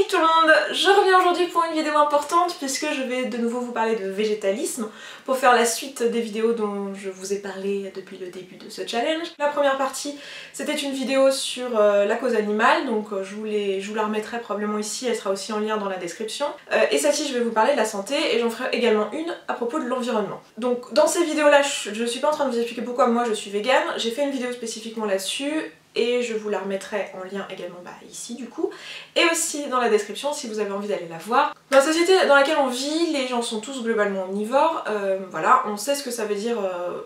Salut tout le monde, je reviens aujourd'hui pour une vidéo importante puisque je vais de nouveau vous parler de végétalisme pour faire la suite des vidéos dont je vous ai parlé depuis le début de ce challenge. La première partie c'était une vidéo sur la cause animale, donc je vous la remettrai probablement ici, elle sera aussi en lien dans la description. Et celle-ci je vais vous parler de la santé et j'en ferai également une à propos de l'environnement. Donc dans ces vidéos là je suis pas en train de vous expliquer pourquoi moi je suis végane, j'ai fait une vidéo spécifiquement là-dessus et je vous la remettrai en lien également ici du coup, et aussi dans la description si vous avez envie d'aller la voir. Dans la société dans laquelle on vit, les gens sont tous globalement omnivores, voilà, on sait ce que ça veut dire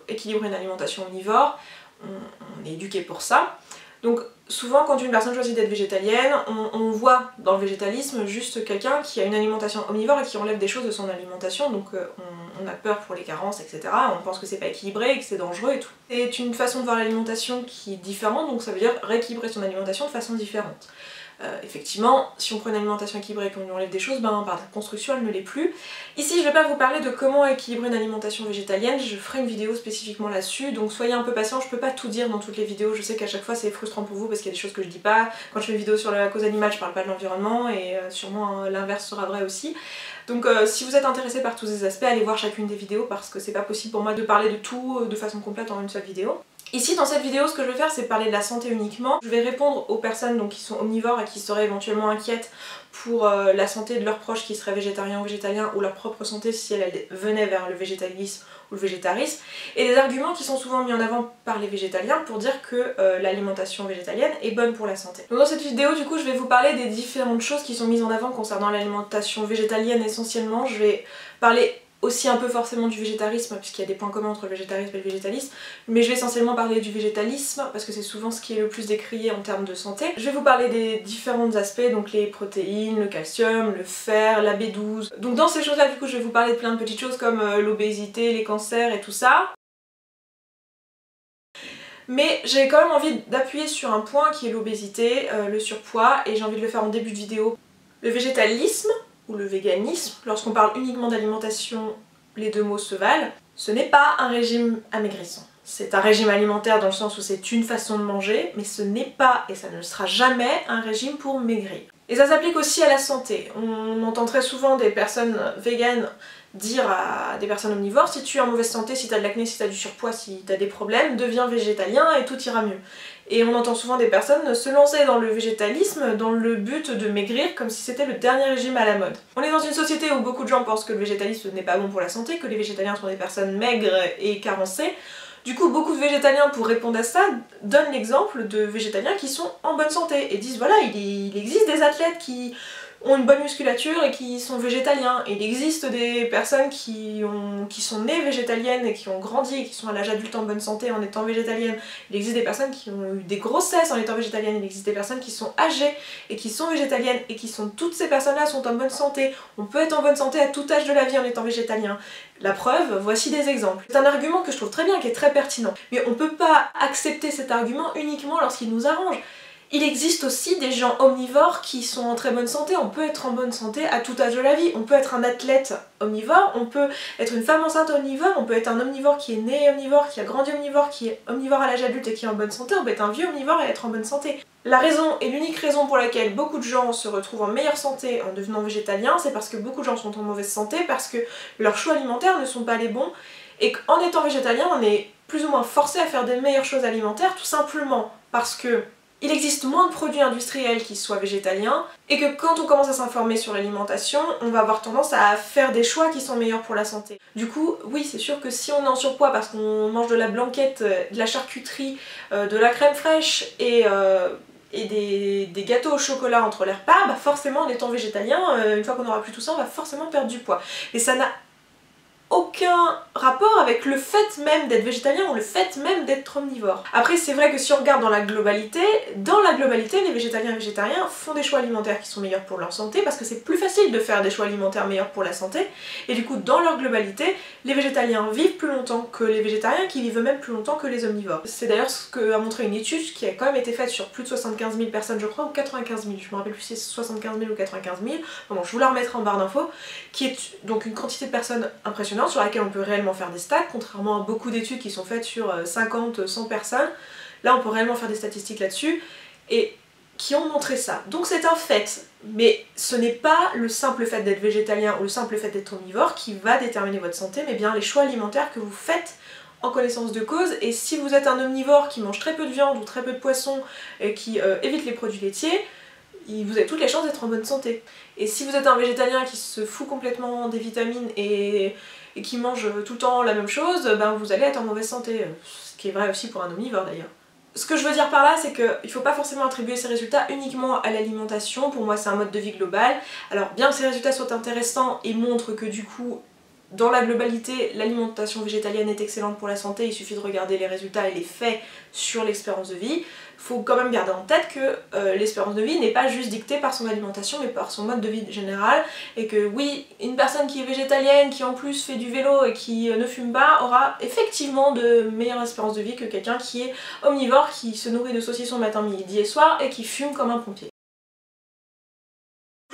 équilibrer une alimentation omnivore, on est éduqué pour ça. Donc souvent quand une personne choisit d'être végétalienne, on voit dans le végétalisme juste quelqu'un qui a une alimentation omnivore et qui enlève des choses de son alimentation, donc on a peur pour les carences, etc. On pense que c'est pas équilibré et que c'est dangereux et tout. C'est une façon de voir l'alimentation qui est différente, donc ça veut dire rééquilibrer son alimentation de façon différente. Effectivement, si on prend une alimentation équilibrée et qu'on lui enlève des choses, par construction elle ne l'est plus. Ici je vais pas vous parler de comment équilibrer une alimentation végétalienne, je ferai une vidéo spécifiquement là-dessus, donc soyez un peu patients, je peux pas tout dire dans toutes les vidéos, je sais qu'à chaque fois c'est frustrant pour vous parce qu'il y a des choses que je dis pas, quand je fais une vidéo sur la cause animale je parle pas de l'environnement et sûrement l'inverse sera vrai aussi. Donc si vous êtes intéressé par tous ces aspects, allez voir chacune des vidéos parce que c'est pas possible pour moi de parler de tout de façon complète en une seule vidéo. Ici dans cette vidéo ce que je vais faire c'est parler de la santé uniquement. Je vais répondre aux personnes donc, qui sont omnivores et qui seraient éventuellement inquiètes pour la santé de leurs proches qui seraient végétariens ou végétaliens, ou leur propre santé si elle venait vers le végétalisme ou le végétarisme, et des arguments qui sont souvent mis en avant par les végétaliens pour dire que l'alimentation végétalienne est bonne pour la santé. Donc dans cette vidéo du coup je vais vous parler des différentes choses qui sont mises en avant concernant l'alimentation végétalienne essentiellement. Je vais parler aussi un peu forcément du végétarisme puisqu'il y a des points communs entre le végétarisme et le végétalisme, mais je vais essentiellement parler du végétalisme parce que c'est souvent ce qui est le plus décrié en termes de santé. Je vais vous parler des différents aspects, donc les protéines, le calcium, le fer, la B12. Donc dans ces choses là du coup je vais vous parler de plein de petites choses comme l'obésité, les cancers et tout ça. Mais j'ai quand même envie d'appuyer sur un point qui est l'obésité, le surpoids, et j'ai envie de le faire en début de vidéo. Le végétalisme ou le véganisme, lorsqu'on parle uniquement d'alimentation, les deux mots se valent, ce n'est pas un régime amaigrissant. C'est un régime alimentaire dans le sens où c'est une façon de manger, mais ce n'est pas, et ça ne sera jamais, un régime pour maigrir. Et ça s'applique aussi à la santé. On entend très souvent des personnes véganes dire à des personnes omnivores, si tu es en mauvaise santé, si tu as de l'acné, si tu as du surpoids, si tu as des problèmes, deviens végétalien et tout ira mieux. Et on entend souvent des personnes se lancer dans le végétalisme dans le but de maigrir comme si c'était le dernier régime à la mode. On est dans une société où beaucoup de gens pensent que le végétalisme n'est pas bon pour la santé, que les végétaliens sont des personnes maigres et carencées. Du coup, beaucoup de végétaliens, pour répondre à ça, donnent l'exemple de végétaliens qui sont en bonne santé et disent voilà, il existe des athlètes qui ont une bonne musculature et qui sont végétaliens. Il existe des personnes qui sont nées végétaliennes et qui ont grandi et qui sont à l'âge adulte en bonne santé en étant végétaliennes. Il existe des personnes qui ont eu des grossesses en étant végétaliennes. Il existe des personnes qui sont âgées et qui sont végétaliennes et qui sont... Toutes ces personnes-là sont en bonne santé. On peut être en bonne santé à tout âge de la vie en étant végétalien. La preuve, voici des exemples. C'est un argument que je trouve très bien, qui est très pertinent. Mais on peut pas accepter cet argument uniquement lorsqu'il nous arrange. Il existe aussi des gens omnivores qui sont en très bonne santé, on peut être en bonne santé à tout âge de la vie, on peut être un athlète omnivore, on peut être une femme enceinte omnivore, on peut être un omnivore qui est né omnivore, qui a grandi omnivore, qui est omnivore à l'âge adulte et qui est en bonne santé, on peut être un vieux omnivore et être en bonne santé. La raison et l'unique raison pour laquelle beaucoup de gens se retrouvent en meilleure santé en devenant végétaliens, c'est parce que beaucoup de gens sont en mauvaise santé, parce que leurs choix alimentaires ne sont pas les bons, et qu'en étant végétalien, on est plus ou moins forcé à faire des meilleures choses alimentaires, tout simplement parce que il existe moins de produits industriels qui soient végétaliens, et que quand on commence à s'informer sur l'alimentation, on va avoir tendance à faire des choix qui sont meilleurs pour la santé. Du coup, oui, c'est sûr que si on est en surpoids parce qu'on mange de la blanquette, de la charcuterie, de la crème fraîche et des gâteaux au chocolat entre les repas, forcément en étant végétalien, une fois qu'on aura plus tout ça, on va forcément perdre du poids. Et ça n'a aucun rapport avec le fait même d'être végétalien ou le fait même d'être omnivore. Après c'est vrai que si on regarde dans la globalité, les végétaliens et végétariens font des choix alimentaires qui sont meilleurs pour leur santé parce que c'est plus facile de faire des choix alimentaires meilleurs pour la santé, et du coup dans leur globalité, les végétaliens vivent plus longtemps que les végétariens qui vivent même plus longtemps que les omnivores. C'est d'ailleurs ce qu'a montré une étude qui a quand même été faite sur plus de 75 000 personnes je crois, ou 95 000, je me rappelle plus si c'est 75 000 ou 95 000, bon, je vous la remettrai en barre d'infos, qui est donc une quantité de personnes impressionnante sur laquelle on peut réellement faire des stats, contrairement à beaucoup d'études qui sont faites sur 50, 100 personnes. Là on peut réellement faire des statistiques là-dessus, et qui ont montré ça. Donc c'est un fait, mais ce n'est pas le simple fait d'être végétalien ou le simple fait d'être omnivore qui va déterminer votre santé, mais bien les choix alimentaires que vous faites en connaissance de cause. Et si vous êtes un omnivore qui mange très peu de viande ou très peu de poisson et qui évite les produits laitiers, vous avez toutes les chances d'être en bonne santé. Et si vous êtes un végétalien qui se fout complètement des vitamines et qui mange tout le temps la même chose, ben vous allez être en mauvaise santé. Ce qui est vrai aussi pour un omnivore d'ailleurs. Ce que je veux dire par là, c'est qu'il ne faut pas forcément attribuer ces résultats uniquement à l'alimentation. Pour moi, c'est un mode de vie global. Alors, bien que ces résultats soient intéressants et montrent que du coup, dans la globalité, l'alimentation végétalienne est excellente pour la santé, il suffit de regarder les résultats et les faits sur l'expérience de vie. Il faut quand même garder en tête que l'espérance de vie n'est pas juste dictée par son alimentation, mais par son mode de vie général, et que oui, une personne qui est végétalienne, qui en plus fait du vélo et qui ne fume pas, aura effectivement de meilleures espérances de vie que quelqu'un qui est omnivore, qui se nourrit de saucissons matin, midi et soir, et qui fume comme un pompier.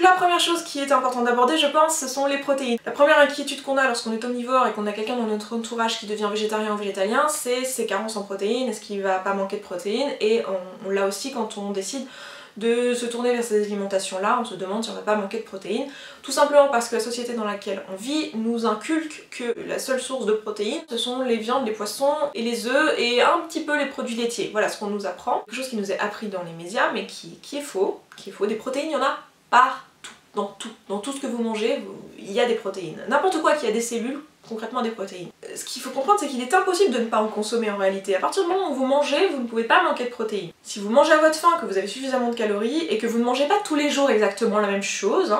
La première chose qui est importante d'aborder, je pense, ce sont les protéines. La première inquiétude qu'on a lorsqu'on est omnivore et qu'on a quelqu'un dans notre entourage qui devient végétarien ou végétalien, c'est ses carences en protéines, est-ce qu'il va pas manquer de protéines, et on l'a aussi quand on décide de se tourner vers ces alimentations-là, on se demande si on va pas manquer de protéines, tout simplement parce que la société dans laquelle on vit nous inculque que la seule source de protéines, ce sont les viandes, les poissons et les œufs et un petit peu les produits laitiers. Voilà ce qu'on nous apprend, quelque chose qui nous est appris dans les médias, mais qui est faux, des protéines, il y en a partout. Dans tout ce que vous mangez, il y a des protéines. N'importe quoi qui a des cellules, concrètement des protéines. Ce qu'il faut comprendre, c'est qu'il est impossible de ne pas en consommer en réalité. À partir du moment où vous mangez, vous ne pouvez pas manquer de protéines. Si vous mangez à votre faim, que vous avez suffisamment de calories, et que vous ne mangez pas tous les jours exactement la même chose,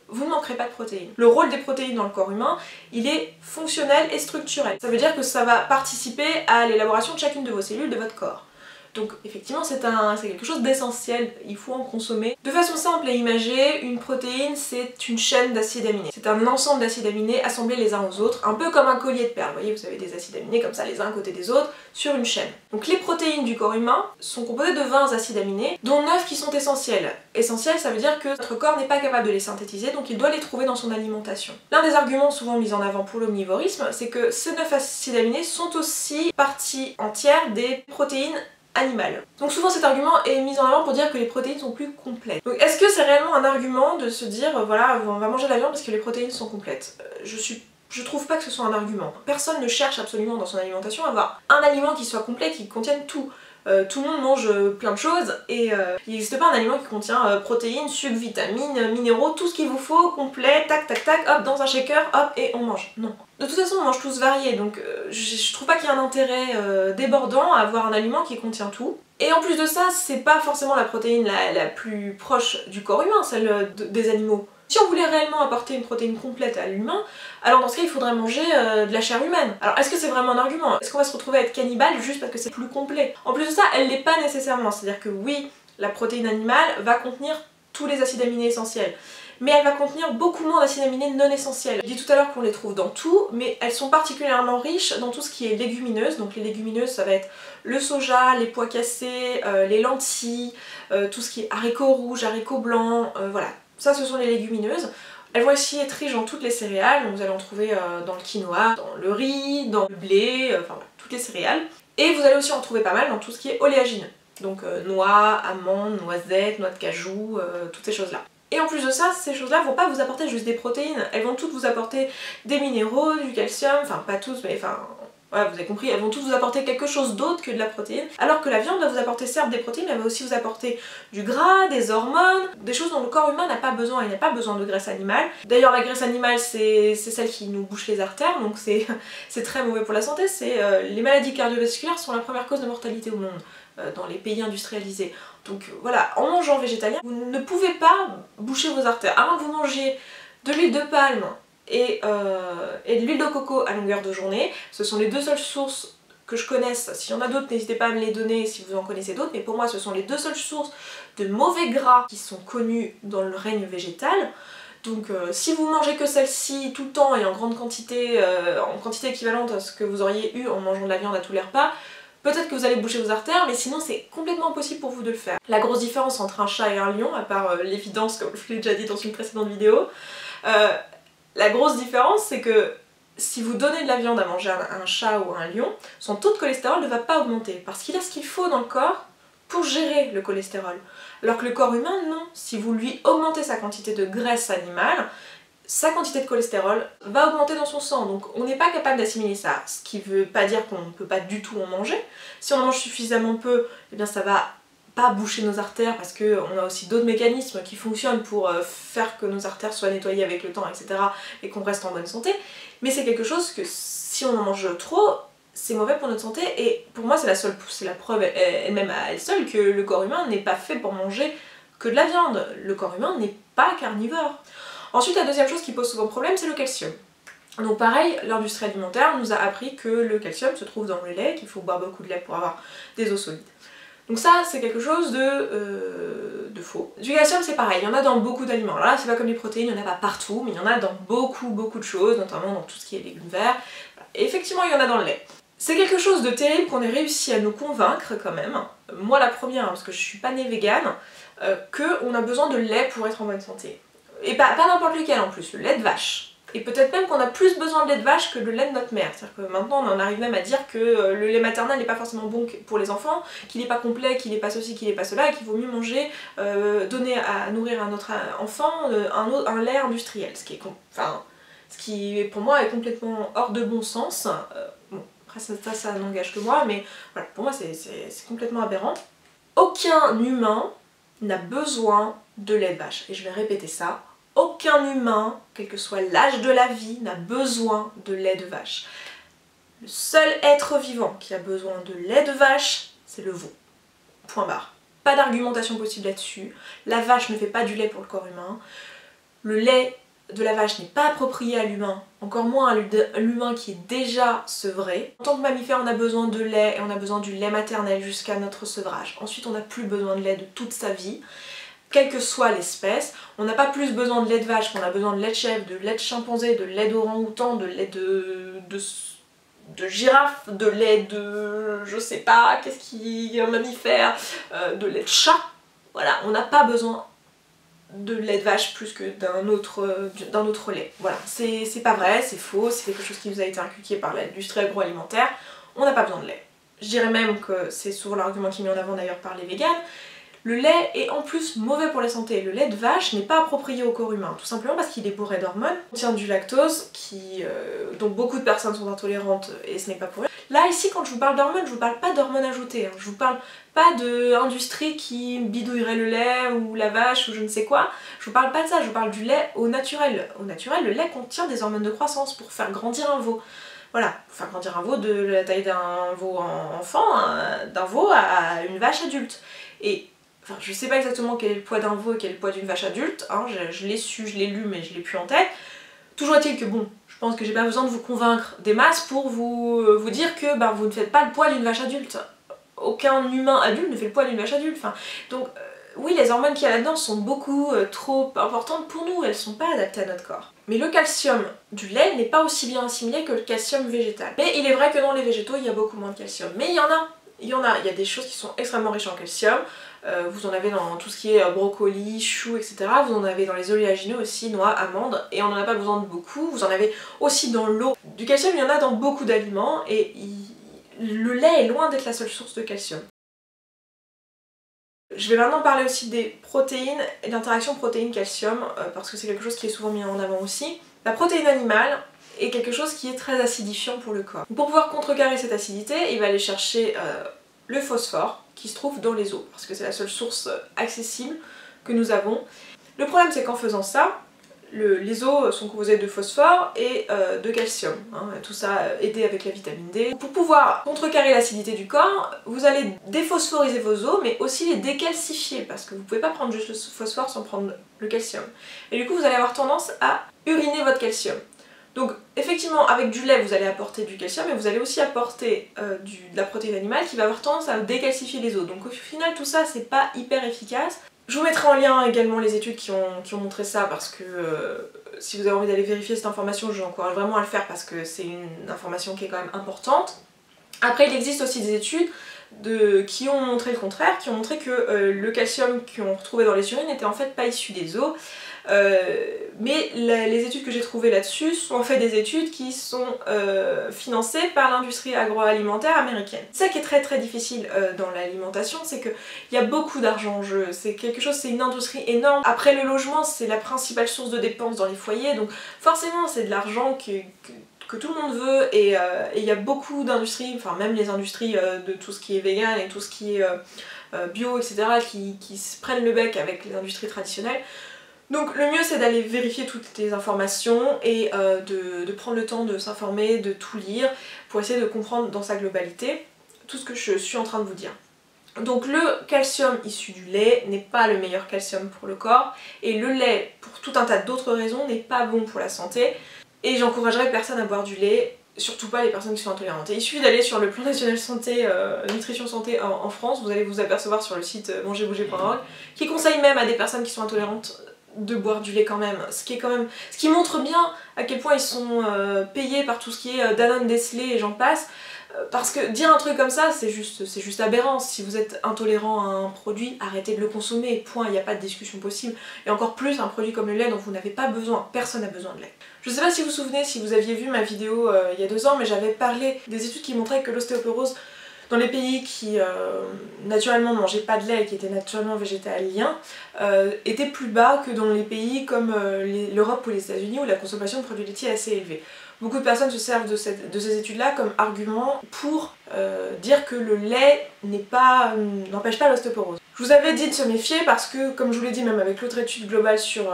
vous ne manquerez pas de protéines. Le rôle des protéines dans le corps humain, il est fonctionnel et structurel. Ça veut dire que ça va participer à l'élaboration de chacune de vos cellules de votre corps. Donc effectivement c'est quelque chose d'essentiel, il faut en consommer. De façon simple et imagée, une protéine c'est une chaîne d'acides aminés. C'est un ensemble d'acides aminés assemblés les uns aux autres, un peu comme un collier de perles. Vous voyez, vous avez des acides aminés comme ça les uns à côté des autres sur une chaîne. Donc les protéines du corps humain sont composées de 20 acides aminés, dont 9 qui sont essentiels. Essentiels, ça veut dire que notre corps n'est pas capable de les synthétiser, donc il doit les trouver dans son alimentation. L'un des arguments souvent mis en avant pour l'omnivorisme, c'est que ces 9 acides aminés sont aussi partie entière des protéines animales. Donc souvent cet argument est mis en avant pour dire que les protéines sont plus complètes. Donc est-ce que c'est réellement un argument de se dire voilà on va manger de la viande parce que les protéines sont complètes? Je trouve pas que ce soit un argument. Personne ne cherche absolument dans son alimentation à avoir un aliment qui soit complet, qui contienne tout. Tout le monde mange plein de choses et il n'existe pas un aliment qui contient protéines, sucres, vitamines, minéraux, tout ce qu'il vous faut, complet, tac tac tac, hop, dans un shaker, hop, et on mange. Non. De toute façon on mange tous variés, donc je trouve pas qu'il y ait un intérêt débordant à avoir un aliment qui contient tout. Et en plus de ça, c'est pas forcément la protéine la plus proche du corps humain, celle des animaux. Si on voulait réellement apporter une protéine complète à l'humain, alors dans ce cas il faudrait manger de la chair humaine. Alors est-ce que c'est vraiment un argument? Est-ce qu'on va se retrouver à être cannibale juste parce que c'est plus complet? En plus de ça, elle l'est pas nécessairement, c'est-à-dire que oui, la protéine animale va contenir tous les acides aminés essentiels, mais elle va contenir beaucoup moins d'acides aminés non essentiels. Je dis tout à l'heure qu'on les trouve dans tout, mais elles sont particulièrement riches dans tout ce qui est légumineuses. Donc les légumineuses, ça va être le soja, les pois cassés, les lentilles, tout ce qui est haricots rouges, haricots blancs, voilà. Ça, ce sont les légumineuses. Elles vont aussi être riches dans toutes les céréales, donc vous allez en trouver dans le quinoa, dans le riz, dans le blé, enfin voilà, toutes les céréales. Et vous allez aussi en trouver pas mal dans tout ce qui est oléagineux. Donc noix, amandes, noisettes, noix de cajou, toutes ces choses-là. Et en plus de ça, ces choses-là vont pas vous apporter juste des protéines, elles vont toutes vous apporter des minéraux, du calcium, enfin pas tous, mais enfin... Voilà, vous avez compris, elles vont toutes vous apporter quelque chose d'autre que de la protéine, alors que la viande va vous apporter certes des protéines, mais elle va aussi vous apporter du gras, des hormones, des choses dont le corps humain n'a pas besoin, il n'a pas besoin de graisse animale. D'ailleurs la graisse animale c'est celle qui nous bouche les artères, donc c'est très mauvais pour la santé, les maladies cardiovasculaires sont la première cause de mortalité au monde, dans les pays industrialisés. Donc voilà, en mangeant végétalien, vous ne pouvez pas boucher vos artères, à moins que vous mangiez de l'huile de palme, et de l'huile de coco à longueur de journée. Ce sont les deux seules sources que je connaisse. S'il y en a d'autres, n'hésitez pas à me les donner si vous en connaissez d'autres, mais pour moi ce sont les deux seules sources de mauvais gras qui sont connues dans le règne végétal. Donc si vous mangez que celle-ci tout le temps et en grande quantité, en quantité équivalente à ce que vous auriez eu en mangeant de la viande à tous les repas, peut-être que vous allez boucher vos artères, mais sinon c'est complètement impossible pour vous de le faire. La grosse différence entre un chat et un lion, à part l'évidence comme je l'ai déjà dit dans une précédente vidéo, la grosse différence, c'est que si vous donnez de la viande à manger à un chat ou à un lion, son taux de cholestérol ne va pas augmenter parce qu'il a ce qu'il faut dans le corps pour gérer le cholestérol. Alors que le corps humain, non. Si vous lui augmentez sa quantité de graisse animale, sa quantité de cholestérol va augmenter dans son sang. Donc on n'est pas capable d'assimiler ça, ce qui veut pas dire qu'on ne peut pas du tout en manger. Si on en mange suffisamment peu, eh bien ça va pas boucher nos artères parce qu'on a aussi d'autres mécanismes qui fonctionnent pour faire que nos artères soient nettoyées avec le temps, etc. et qu'on reste en bonne santé. Mais c'est quelque chose que si on en mange trop, c'est mauvais pour notre santé, et pour moi c'est la preuve elle-même à elle seule que le corps humain n'est pas fait pour manger que de la viande. Le corps humain n'est pas carnivore. Ensuite, la deuxième chose qui pose souvent problème, c'est le calcium. Donc pareil, l'industrie alimentaire nous a appris que le calcium se trouve dans le lait, qu'il faut boire beaucoup de lait pour avoir des os solides. Donc ça, c'est quelque chose de faux. Du calcium, c'est pareil, il y en a dans beaucoup d'aliments. Alors là, c'est pas comme les protéines, il n'y en a pas partout, mais il y en a dans beaucoup de choses, notamment dans tout ce qui est légumes verts. Et effectivement, il y en a dans le lait. C'est quelque chose de terrible qu'on ait réussi à nous convaincre quand même, moi la première, parce que je suis pas née végane, qu'on a besoin de lait pour être en bonne santé. Et pas n'importe lequel en plus, le lait de vache. Et peut-être même qu'on a plus besoin de lait de vache que de lait de notre mère. C'est-à-dire que maintenant on en arrive même à dire que le lait maternel n'est pas forcément bon pour les enfants, qu'il n'est pas complet, qu'il n'est pas ceci, qu'il n'est pas cela, et qu'il vaut mieux manger, donner à nourrir à notre enfant un lait industriel. Ce qui pour moi est complètement hors de bon sens. Bon, après ça n'engage que moi, mais voilà, pour moi c'est complètement aberrant. Aucun humain n'a besoin de lait de vache. Et je vais répéter ça. Aucun humain, quel que soit l'âge de la vie, n'a besoin de lait de vache. Le seul être vivant qui a besoin de lait de vache, c'est le veau. Point barre. Pas d'argumentation possible là-dessus. La vache ne fait pas du lait pour le corps humain. Le lait de la vache n'est pas approprié à l'humain, encore moins à l'humain qui est déjà sevré. En tant que mammifère, on a besoin de lait, et on a besoin du lait maternel jusqu'à notre sevrage. Ensuite, on n'a plus besoin de lait de toute sa vie. Quelle que soit l'espèce, on n'a pas plus besoin de lait de vache qu'on a besoin de lait de chèvre, de lait de chimpanzé, de lait d'orang-outan, de lait de girafe, de lait de... je sais pas, qu'est-ce qui est un mammifère, de lait de chat. Voilà, on n'a pas besoin de lait de vache plus que d'un autre lait. Voilà, c'est pas vrai, c'est faux, c'est quelque chose qui nous a été inculqué par l'industrie agroalimentaire, on n'a pas besoin de lait. Je dirais même que c'est souvent l'argument qui est mis en avant d'ailleurs par les véganes. Le lait est en plus mauvais pour la santé. Le lait de vache n'est pas approprié au corps humain, tout simplement parce qu'il est bourré d'hormones. Il contient du lactose, dont beaucoup de personnes sont intolérantes, et ce n'est pas pour eux. Là, ici, quand je vous parle d'hormones, je vous parle pas d'hormones ajoutées. Je vous parle pas d'industrie qui bidouillerait le lait ou la vache ou je ne sais quoi. Je vous parle pas de ça, je vous parle du lait au naturel. Au naturel, le lait contient des hormones de croissance pour faire grandir un veau. Voilà, pour faire grandir un veau de la taille d'un veau enfant, d'un veau à une vache adulte. Et enfin, je sais pas exactement quel est le poids d'un veau et quel est le poids d'une vache adulte, hein, je l'ai su, je l'ai lu, mais je l'ai plus en tête. Toujours est-il que bon, je pense que j'ai pas besoin de vous convaincre des masses pour vous dire que vous ne faites pas le poids d'une vache adulte. Aucun humain adulte ne fait le poids d'une vache adulte. Enfin, donc oui, les hormones qu'il y a là-dedans sont beaucoup trop importantes pour nous, elles sont pas adaptées à notre corps. Mais le calcium du lait n'est pas aussi bien assimilé que le calcium végétal. Mais il est vrai que dans les végétaux, il y a beaucoup moins de calcium. Mais il y a des choses qui sont extrêmement riches en calcium. Vous en avez dans tout ce qui est brocoli, choux, etc. Vous en avez dans les oléagineux aussi, noix, amandes, et on n'en a pas besoin de beaucoup. Vous en avez aussi dans l'eau. Du calcium, il y en a dans beaucoup d'aliments, et le lait est loin d'être la seule source de calcium. Je vais maintenant parler aussi des protéines et d'interaction protéine-calcium, parce que c'est quelque chose qui est souvent mis en avant aussi. La protéine animale est quelque chose qui est très acidifiant pour le corps. Pour pouvoir contrecarrer cette acidité, il va aller chercher le phosphore qui se trouve dans les os, parce que c'est la seule source accessible que nous avons. Le problème, c'est qu'en faisant ça, les os sont composés de phosphore et de calcium, hein, tout ça aidé avec la vitamine D. Pour pouvoir contrecarrer l'acidité du corps, vous allez déphosphoriser vos os, mais aussi les décalcifier, parce que vous pouvez pas prendre juste le phosphore sans prendre le calcium. Et du coup, vous allez avoir tendance à uriner votre calcium. Donc effectivement, avec du lait, vous allez apporter du calcium, mais vous allez aussi apporter de la protéine animale qui va avoir tendance à décalcifier les os. Donc au final, tout ça, c'est pas hyper efficace. Je vous mettrai en lien également les études qui ont montré ça, parce que si vous avez envie d'aller vérifier cette information, je vous encourage vraiment à le faire parce que c'est une information qui est quand même importante. Après, il existe aussi des études qui ont montré le contraire, qui ont montré que le calcium qu'on retrouvait dans les urines n'était en fait pas issu des os. Mais les études que j'ai trouvées là-dessus sont en fait des études qui sont financées par l'industrie agroalimentaire américaine. Ça qui est très très difficile dans l'alimentation, c'est qu'il y a beaucoup d'argent en jeu, c'est une industrie énorme. Après le logement, c'est la principale source de dépenses dans les foyers, donc forcément c'est de l'argent que tout le monde veut, et il y a beaucoup d'industries, enfin même les industries de tout ce qui est vegan et tout ce qui est bio, etc., qui se prennent le bec avec les industries traditionnelles. Donc le mieux c'est d'aller vérifier toutes les informations et de prendre le temps de s'informer, de tout lire, pour essayer de comprendre dans sa globalité tout ce que je suis en train de vous dire. Donc le calcium issu du lait n'est pas le meilleur calcium pour le corps, et le lait, pour tout un tas d'autres raisons, n'est pas bon pour la santé, et j'encouragerais personne à boire du lait, surtout pas les personnes qui sont intolérantes. Et il suffit d'aller sur le plan national santé, nutrition santé en France, vous allez vous apercevoir sur le site mangerbouger.org, qui conseille même à des personnes qui sont intolérantes de boire du lait quand même, ce qui montre bien à quel point ils sont payés par tout ce qui est Danone, Nestlé et j'en passe, parce que dire un truc comme ça c'est juste aberrant. Si vous êtes intolérant à un produit, arrêtez de le consommer, point, il n'y a pas de discussion possible, et encore plus un produit comme le lait dont vous n'avez pas besoin, personne n'a besoin de lait. Je sais pas si vous vous souvenez, si vous aviez vu ma vidéo il y a 2 ans, mais j'avais parlé des études qui montraient que l'ostéoporose dans les pays qui naturellement ne mangeaient pas de lait et qui étaient naturellement végétaliens était plus bas que dans les pays comme l'Europe ou les États-Unis où la consommation de produits laitiers est assez élevée. Beaucoup de personnes se servent de ces études-là comme argument pour dire que le lait n'empêche pas l'ostéoporose. Je vous avais dit de se méfier parce que, comme je vous l'ai dit même avec l'autre étude globale sur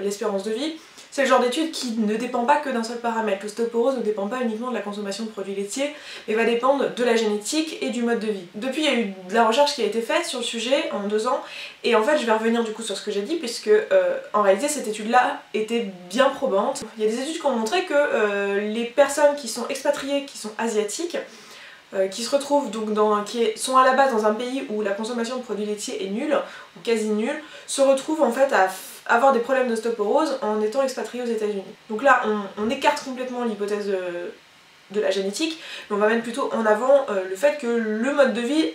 l'espérance de vie, c'est le genre d'étude qui ne dépend pas que d'un seul paramètre. L'ostéoporose ne dépend pas uniquement de la consommation de produits laitiers, mais va dépendre de la génétique et du mode de vie. Depuis, il y a eu de la recherche qui a été faite sur le sujet en 2 ans, et en fait je vais revenir du coup sur ce que j'ai dit, puisque en réalité cette étude-là était bien probante. Il y a des études qui ont montré que les personnes qui sont expatriées, qui sont asiatiques, qui se retrouvent donc qui sont à la base dans un pays où la consommation de produits laitiers est nulle, ou quasi nulle, se retrouvent en fait à avoir des problèmes d'ostéoporose en étant expatriés aux États-Unis. Donc là, on écarte complètement l'hypothèse de la génétique, mais on va mettre plutôt en avant le fait que le mode de vie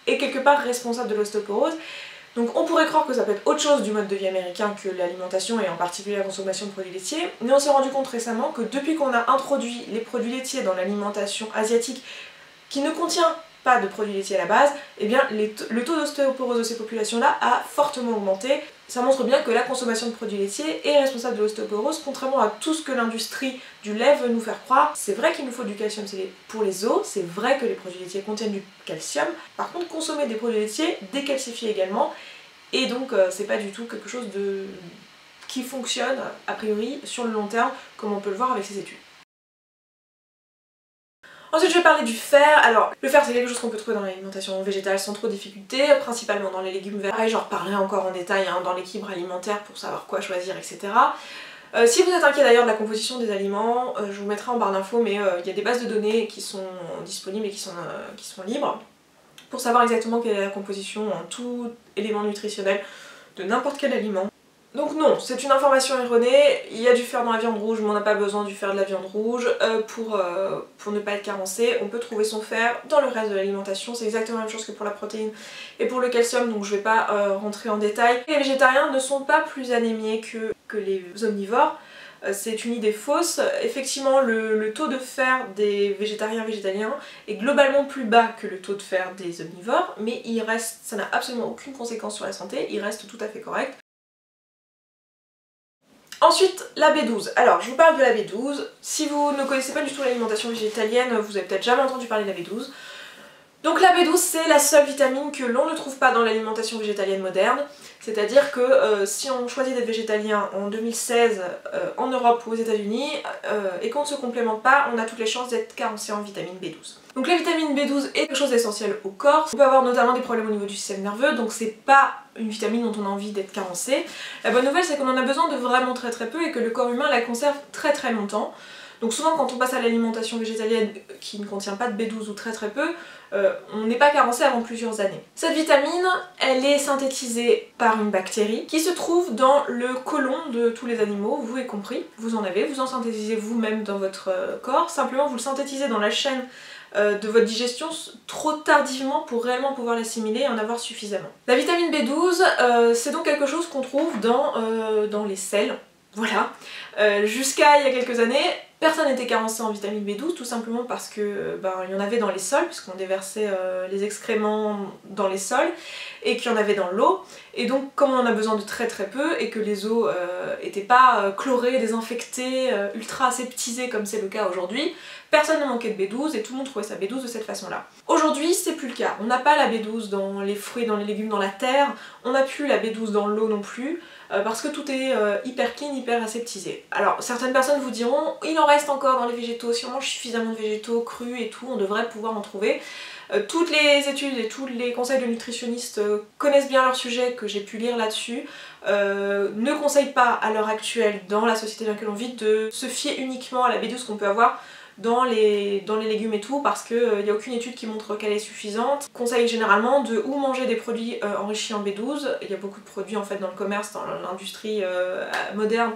est quelque part responsable de l'ostéoporose. Donc on pourrait croire que ça peut être autre chose du mode de vie américain que l'alimentation et en particulier la consommation de produits laitiers, mais on s'est rendu compte récemment que depuis qu'on a introduit les produits laitiers dans l'alimentation asiatique qui ne contient pas de produits laitiers à la base, eh bien le taux d'ostéoporose de ces populations-là a fortement augmenté. Ça montre bien que la consommation de produits laitiers est responsable de l'ostéoporose, contrairement à tout ce que l'industrie du lait veut nous faire croire. C'est vrai qu'il nous faut du calcium pour les os, c'est vrai que les produits laitiers contiennent du calcium, par contre consommer des produits laitiers décalcifie également, et donc c'est pas du tout quelque chose qui fonctionne a priori sur le long terme, comme on peut le voir avec ces études. Ensuite je vais parler du fer. Alors le fer c'est quelque chose qu'on peut trouver dans l'alimentation végétale sans trop de difficulté, principalement dans les légumes verts. Pareil, j'en reparlerai encore en détail dans l'équilibre alimentaire pour savoir quoi choisir, etc. Si vous êtes inquiet d'ailleurs de la composition des aliments, je vous mettrai en barre d'infos, mais il y a des bases de données qui sont disponibles et qui sont libres pour savoir exactement quelle est la composition en tout élément nutritionnel de n'importe quel aliment. Donc non, c'est une information erronée, il y a du fer dans la viande rouge, mais on n'a pas besoin du fer de la viande rouge pour ne pas être carencé. On peut trouver son fer dans le reste de l'alimentation, c'est exactement la même chose que pour la protéine et pour le calcium, donc je vais pas rentrer en détail. Les végétariens ne sont pas plus anémiés que les omnivores, c'est une idée fausse. Effectivement, le taux de fer des végétariens est globalement plus bas que le taux de fer des omnivores, mais ça n'a absolument aucune conséquence sur la santé, il reste tout à fait correct. Ensuite, la B12. Alors, je vous parle de la B12. Si vous ne connaissez pas du tout l'alimentation végétalienne, vous avez peut-être jamais entendu parler de la B12. Donc la B12, c'est la seule vitamine que l'on ne trouve pas dans l'alimentation végétalienne moderne. C'est-à-dire que si on choisit d'être végétalien en 2016 en Europe ou aux États-Unis et qu'on ne se complémente pas, on a toutes les chances d'être carencé en vitamine B12. Donc la vitamine B12 est quelque chose d'essentiel au corps. On peut avoir notamment des problèmes au niveau du système nerveux, donc c'est pas une vitamine dont on a envie d'être carencé. La bonne nouvelle, c'est qu'on en a besoin de vraiment très peu et que le corps humain la conserve très longtemps. Donc souvent quand on passe à l'alimentation végétalienne qui ne contient pas de B12 ou très peu, on n'est pas carencé avant plusieurs années. Cette vitamine, elle est synthétisée par une bactérie qui se trouve dans le côlon de tous les animaux, vous y compris. Vous en synthétisez vous-même dans votre corps, simplement vous le synthétisez dans la chaîne de votre digestion trop tardivement pour réellement pouvoir l'assimiler et en avoir suffisamment. La vitamine B12, c'est donc quelque chose qu'on trouve dans les sels. Voilà. Jusqu'à il y a quelques années, personne n'était carencé en vitamine B12, tout simplement parce que il y en avait dans les sols, puisqu'on déversait les excréments dans les sols, et qu'il y en avait dans l'eau. Et donc, comme on en a besoin de très très peu, et que les eaux n'étaient pas chlorées, désinfectées, ultra aseptisées comme c'est le cas aujourd'hui, personne ne manquait de B12 et tout le monde trouvait sa B12 de cette façon-là. Aujourd'hui, c'est plus le cas. On n'a pas la B12 dans les fruits, dans les légumes, dans la terre, on n'a plus la B12 dans l'eau non plus, parce que tout est hyper clean, hyper aseptisé. Alors certaines personnes vous diront, il en reste encore dans les végétaux, si on mange suffisamment de végétaux crus et tout, on devrait pouvoir en trouver. Toutes les études et tous les conseils de nutritionnistes connaissent bien leur sujet, que j'ai pu lire là-dessus, ne conseillent pas à l'heure actuelle, dans la société dans laquelle on vit, de se fier uniquement à la B12 qu'on peut avoir dans les légumes et tout, parce qu'il n'y a aucune étude qui montre qu'elle est suffisante. Conseille généralement de ou manger des produits enrichis en B12, il y a beaucoup de produits en fait dans le commerce, dans l'industrie moderne,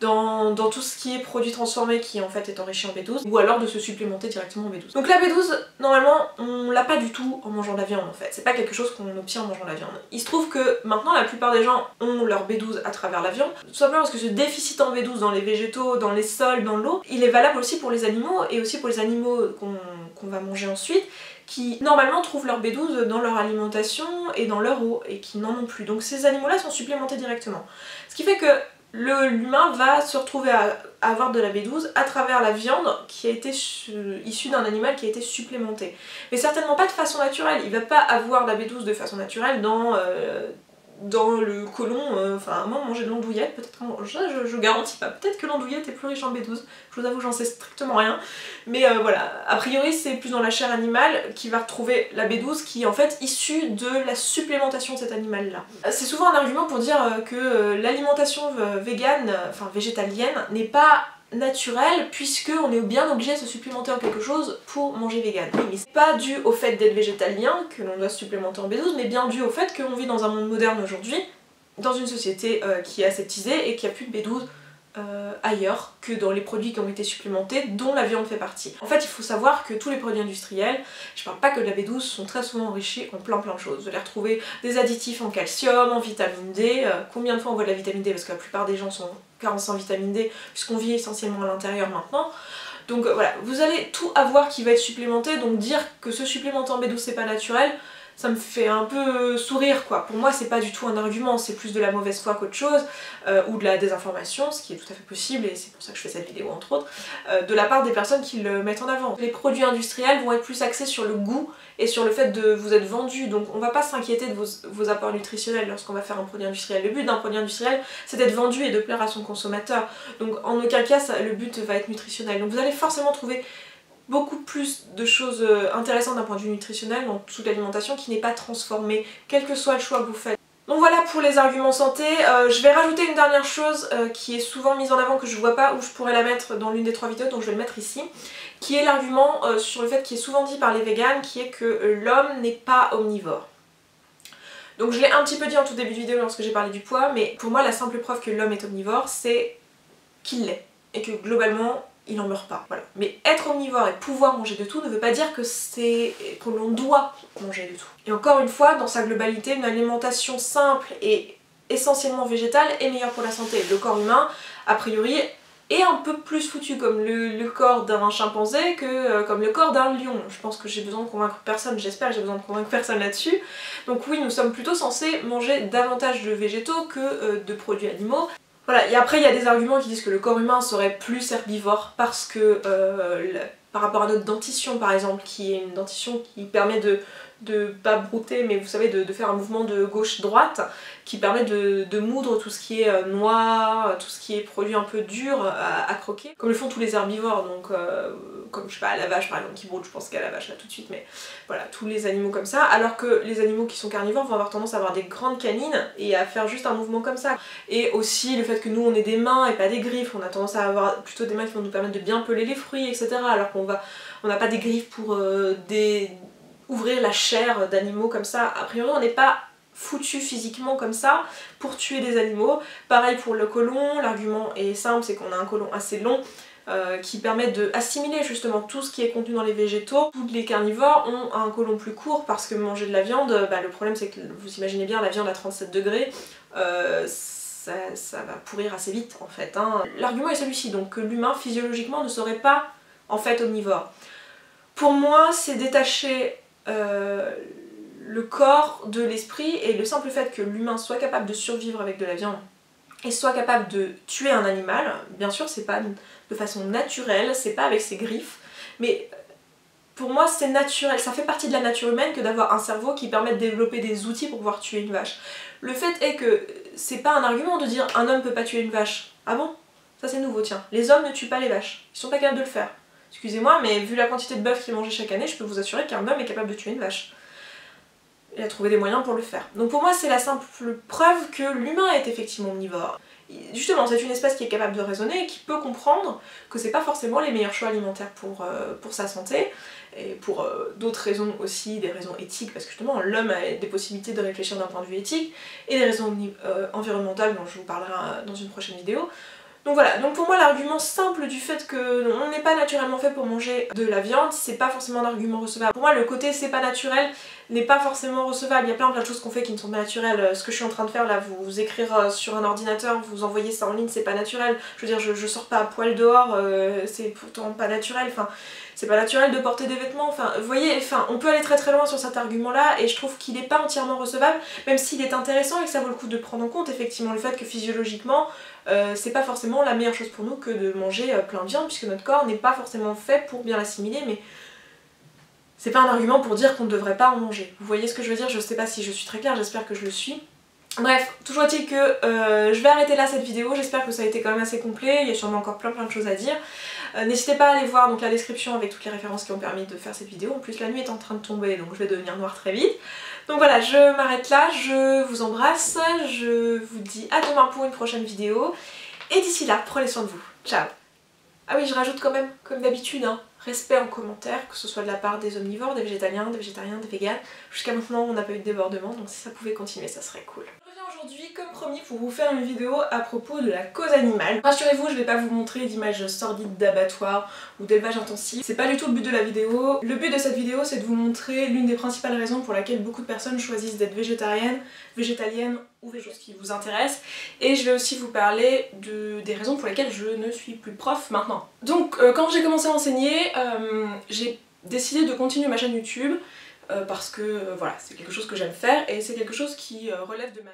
dans tout ce qui est produit transformé qui en fait est enrichi en B12, ou alors de se supplémenter directement en B12. Donc la B12, normalement, on l'a pas du tout en mangeant de la viande en fait, c'est pas quelque chose qu'on obtient en mangeant de la viande. Il se trouve que maintenant la plupart des gens ont leur B12 à travers la viande, tout simplement parce que ce déficit en B12 dans les végétaux, dans les sols, dans l'eau, il est valable aussi pour les animaux, et aussi pour les animaux qu'on va manger ensuite, qui normalement trouvent leur B12 dans leur alimentation et dans leur eau, et qui n'en ont plus. Donc ces animaux-là sont supplémentés directement. Ce qui fait que l'humain va se retrouver à avoir de la B12 à travers la viande qui a été issue d'un animal qui a été supplémenté. Mais certainement pas de façon naturelle, il va pas avoir la B12 de façon naturelle dans le côlon, enfin moi manger de l'andouillette, peut-être je garantis pas, peut-être que l'andouillette est plus riche en B12, je vous avoue j'en sais strictement rien, mais voilà, a priori c'est plus dans la chair animale qui va retrouver la B12 qui est en fait issue de la supplémentation de cet animal là. C'est souvent un argument pour dire que l'alimentation végane, enfin végétalienne, n'est pas naturel puisque on est bien obligé de se supplémenter en quelque chose pour manger vegan. Oui, mais c'est pas dû au fait d'être végétalien que l'on doit se supplémenter en B12, mais bien dû au fait qu'on vit dans un monde moderne aujourd'hui, dans une société qui est aseptisée et qui a plus de B12 ailleurs que dans les produits qui ont été supplémentés, dont la viande fait partie. En fait, il faut savoir que tous les produits industriels, je parle pas que de la B12, sont très souvent enrichis en plein de choses. Vous allez retrouver des additifs en calcium, en vitamine D. Combien de fois on voit de la vitamine D, parce que la plupart des gens sont carencés en vitamine D, puisqu'on vit essentiellement à l'intérieur maintenant. Donc voilà, vous allez tout avoir qui va être supplémenté, donc dire que se supplémenter en B12 c'est pas naturel, ça me fait un peu sourire quoi. Pour moi c'est pas du tout un argument, c'est plus de la mauvaise foi qu'autre chose, ou de la désinformation, ce qui est tout à fait possible, et c'est pour ça que je fais cette vidéo entre autres, de la part des personnes qui le mettent en avant. Les produits industriels vont être plus axés sur le goût et sur le fait de vous être vendu, donc on va pas s'inquiéter de vos apports nutritionnels lorsqu'on va faire un produit industriel. Le but d'un produit industriel c'est d'être vendu et de plaire à son consommateur, donc en aucun cas le but va être nutritionnel. Donc vous allez forcément trouver beaucoup plus de choses intéressantes d'un point de vue nutritionnel dans toute l'alimentation qui n'est pas transformée, quel que soit le choix que vous faites. Donc voilà pour les arguments santé. Je vais rajouter une dernière chose qui est souvent mise en avant, que je vois pas, où je pourrais la mettre dans l'une des 3 vidéos, donc je vais le mettre ici, qui est l'argument sur le fait qui est souvent dit par les véganes, qui est que l'homme n'est pas omnivore. Donc je l'ai un petit peu dit en tout début de vidéo lorsque j'ai parlé du poids, mais pour moi la simple preuve que l'homme est omnivore, c'est qu'il l'est, et que globalement il n'en meurt pas. Voilà. Mais être omnivore et pouvoir manger de tout ne veut pas dire que l'on doit manger de tout. Et encore une fois, dans sa globalité, une alimentation simple et essentiellement végétale est meilleure pour la santé. Le corps humain, a priori, est un peu plus foutu comme le corps d'un chimpanzé que comme le corps d'un lion. Je pense que j'ai besoin de convaincre personne, j'espère que j'ai besoin de convaincre personne là-dessus. Donc oui, nous sommes plutôt censés manger davantage de végétaux que de produits animaux. Voilà, et après il y a des arguments qui disent que le corps humain serait plus herbivore parce que par rapport à notre dentition par exemple, qui est une dentition qui permet de pas brouter, mais vous savez de faire un mouvement de gauche-droite qui permet de moudre tout ce qui est noix, tout ce qui est produit un peu dur à croquer, comme le font tous les herbivores, donc comme je sais pas la vache par exemple qui broute, je pense qu'à la vache là tout de suite, mais voilà, tous les animaux comme ça, alors que les animaux qui sont carnivores vont avoir tendance à avoir des grandes canines et à faire juste un mouvement comme ça. Et aussi le fait que nous on ait des mains et pas des griffes, on a tendance à avoir plutôt des mains qui vont nous permettre de bien peler les fruits, etc. Alors qu'on n'a pas des griffes pour ouvrir la chair d'animaux comme ça. A priori on n'est pas foutu physiquement comme ça pour tuer des animaux. Pareil pour le côlon, l'argument est simple, c'est qu'on a un côlon assez long, qui permettent d'assimiler justement tout ce qui est contenu dans les végétaux. Tous les carnivores ont un côlon plus court parce que manger de la viande, le problème c'est que vous imaginez bien la viande à 37 degrés, ça va pourrir assez vite en fait. L'argument est celui-ci, donc que l'humain physiologiquement ne serait pas en fait omnivore. Pour moi c'est détacher le corps de l'esprit, et le simple fait que l'humain soit capable de survivre avec de la viande et soit capable de tuer un animal, bien sûr c'est pas de façon naturelle, c'est pas avec ses griffes, mais pour moi c'est naturel, ça fait partie de la nature humaine que d'avoir un cerveau qui permet de développer des outils pour pouvoir tuer une vache. Le fait est que c'est pas un argument de dire un homme peut pas tuer une vache. Ah bon? Ça c'est nouveau, tiens. Les hommes ne tuent pas les vaches, ils sont pas capables de le faire. Excusez-moi, mais vu la quantité de bœuf qui est mangée chaque année, je peux vous assurer qu'un homme est capable de tuer une vache. Il a trouvé des moyens pour le faire. Donc pour moi c'est la simple preuve que l'humain est effectivement omnivore. Justement c'est une espèce qui est capable de raisonner et qui peut comprendre que c'est pas forcément les meilleurs choix alimentaires pour sa santé, et pour d'autres raisons aussi, des raisons éthiques, parce que justement l'homme a des possibilités de réfléchir d'un point de vue éthique, et des raisons environnementales dont je vous parlerai dans une prochaine vidéo. Donc voilà, donc pour moi l'argument simple du fait qu'on n'est pas naturellement fait pour manger de la viande, c'est pas forcément un argument recevable. Pour moi le côté c'est pas naturel n'est pas forcément recevable, il y a plein de choses qu'on fait qui ne sont pas naturelles. Ce que je suis en train de faire là, vous écrire sur un ordinateur, vous envoyer ça en ligne, c'est pas naturel. Je veux dire, je sors pas à poil dehors, c'est pourtant pas naturel, enfin c'est pas naturel de porter des vêtements, enfin vous voyez, enfin on peut aller très très loin sur cet argument là, et je trouve qu'il n'est pas entièrement recevable, même s'il est intéressant et que ça vaut le coup de prendre en compte effectivement le fait que physiologiquement c'est pas forcément la meilleure chose pour nous que de manger plein de viande, puisque notre corps n'est pas forcément fait pour bien l'assimiler, mais c'est pas un argument pour dire qu'on ne devrait pas en manger. Vous voyez ce que je veux dire? Je sais pas si je suis très claire, j'espère que je le suis. Bref, toujours est-il que je vais arrêter là cette vidéo, j'espère que ça a été quand même assez complet, il y a sûrement encore plein de choses à dire. N'hésitez pas à aller voir donc la description avec toutes les références qui ont permis de faire cette vidéo. En plus la nuit est en train de tomber, donc je vais devenir noire très vite. Donc voilà, je m'arrête là, je vous embrasse, je vous dis à demain pour une prochaine vidéo, et d'ici là, prenez soin de vous. Ciao! Ah oui, je rajoute quand même, comme d'habitude, respect en commentaire, que ce soit de la part des omnivores, des végétaliens, des véganes. Jusqu'à maintenant, on n'a pas eu de débordement, donc si ça pouvait continuer, ça serait cool. Je reviens aujourd'hui, comme promis, pour vous faire une vidéo à propos de la cause animale. Rassurez-vous, je vais pas vous montrer d'images sordides d'abattoirs ou d'élevage intensif. C'est pas du tout le but de la vidéo. Le but de cette vidéo, c'est de vous montrer l'une des principales raisons pour laquelle beaucoup de personnes choisissent d'être végétariennes, végétaliennes ou végétales, qui vous intéresse. Et je vais aussi vous parler des raisons pour lesquelles je ne suis plus prof maintenant. Donc quand j'ai commencé à enseigner, j'ai décidé de continuer ma chaîne YouTube parce que voilà, c'est quelque chose que j'aime faire et c'est quelque chose qui relève de ma vie.